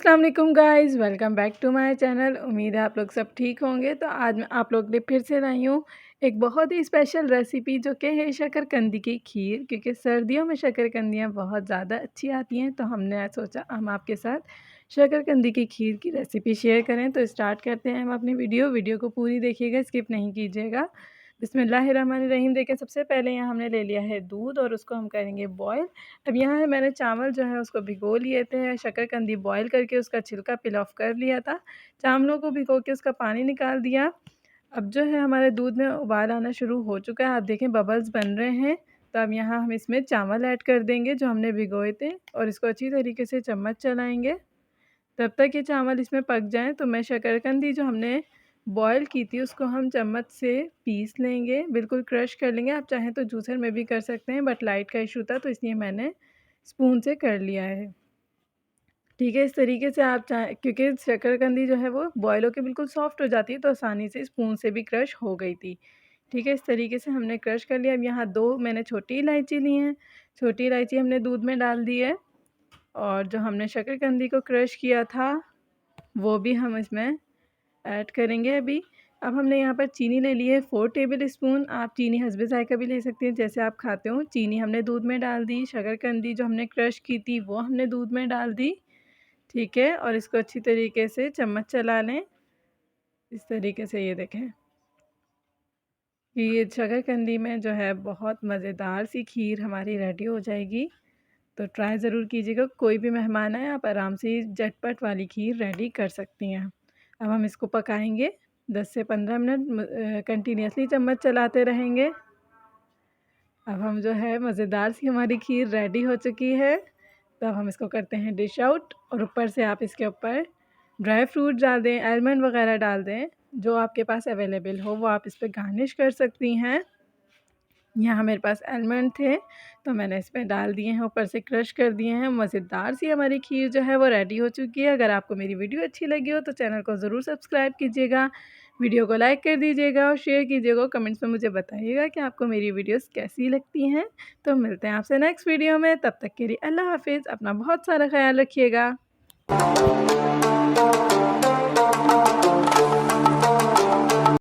अस्सलाम वालेकुम guys, welcome back to my channel. उम्मीद है आप लोग सब ठीक होंगे। तो आज मैं आप लोग के लिए फिर से लाई हूँ एक बहुत ही स्पेशल रेसिपी जो कि है शकरकंदी की खीर। क्योंकि सर्दियों में शकरकंदियाँ बहुत ज़्यादा अच्छी आती हैं, तो हमने आज सोचा हम आपके साथ शकरकंदी की खीर की रेसिपी शेयर करें। तो स्टार्ट करते हैं हम अपनी वीडियो को पूरी देखिएगा, स्किप नहीं कीजिएगा। बिस्मिल्लाहिर्रहमानिर्रहीम। देखिए, सबसे पहले यहाँ हमने ले लिया है दूध और उसको हम करेंगे बॉयल। अब यहाँ है मैंने चावल जो है उसको भिगो लिए थे, शकरकंदी बॉयल करके उसका छिलका पील ऑफ कर लिया था, चावलों को भिगो के उसका पानी निकाल दिया। अब जो है हमारे दूध में उबाल आना शुरू हो चुका है, आप देखें बबल्स बन रहे हैं। तो अब यहाँ हम इसमें चावल ऐड कर देंगे जो हमने भिगोए थे और इसको अच्छी तरीके से चम्मच चलाएँगे तब तक ये चावल इसमें पक जाएँ। तो मैं शकरकंदी जो हमने बॉयल की थी उसको हम चम्मच से पीस लेंगे, बिल्कुल क्रश कर लेंगे। आप चाहें तो जूसर में भी कर सकते हैं, बट लाइट का इशू था तो इसलिए मैंने स्पून से कर लिया है। ठीक है, इस तरीके से आप चाहें, क्योंकि शकरकंदी जो है वो बॉयल होकर बिल्कुल सॉफ्ट हो जाती है, तो आसानी से स्पून से भी क्रश हो गई थी। ठीक है, इस तरीके से हमने क्रश कर लिया। अब यहाँ 2 मैंने छोटी इलायची ली हैं, छोटी इलायची हमने दूध में डाल दी है और जो हमने शकरकंदी को क्रश किया था वो भी हम इसमें ऐड करेंगे अभी। अब हमने यहाँ पर चीनी ले ली है 4 टेबल स्पून। आप चीनी हस्बे ज़ायक़ा भी ले सकते हैं, जैसे आप खाते हो। चीनी हमने दूध में डाल दी, शकरकंदी जो हमने क्रश की थी वो हमने दूध में डाल दी। ठीक है, और इसको अच्छी तरीके से चम्मच चला लें। इस तरीके से ये देखें कि ये शकरकंदी में जो है बहुत मज़ेदार सी खीर हमारी रेडी हो जाएगी। तो ट्राई ज़रूर कीजिएगा, कोई भी मेहमान आए आप आराम से झटपट वाली खीर रेडी कर सकती हैं। अब हम इसको पकाएंगे 10 से 15 मिनट, कंटिन्यूसली चम्मच चलाते रहेंगे। अब हम जो है मज़ेदार सी हमारी खीर रेडी हो चुकी है। तो अब हम इसको करते हैं डिश आउट और ऊपर से आप इसके ऊपर ड्राई फ्रूट डाल दें, आलमंड वगैरह डाल दें, जो आपके पास अवेलेबल हो वो आप इस पर गार्निश कर सकती हैं। यहाँ मेरे पास आलमंड थे तो मैंने इसमें डाल दिए हैं, ऊपर से क्रश कर दिए हैं। मज़ेदार सी हमारी खीर जो है वो रेडी हो चुकी है। अगर आपको मेरी वीडियो अच्छी लगी हो तो चैनल को ज़रूर सब्सक्राइब कीजिएगा, वीडियो को लाइक कर दीजिएगा और शेयर कीजिएगा। कमेंट्स में मुझे बताइएगा कि आपको मेरी वीडियोस कैसी लगती हैं। तो मिलते हैं आपसे नेक्स्ट वीडियो में, तब तक के लिए अल्लाह हाफ़िज़। अपना बहुत सारा ख्याल रखिएगा।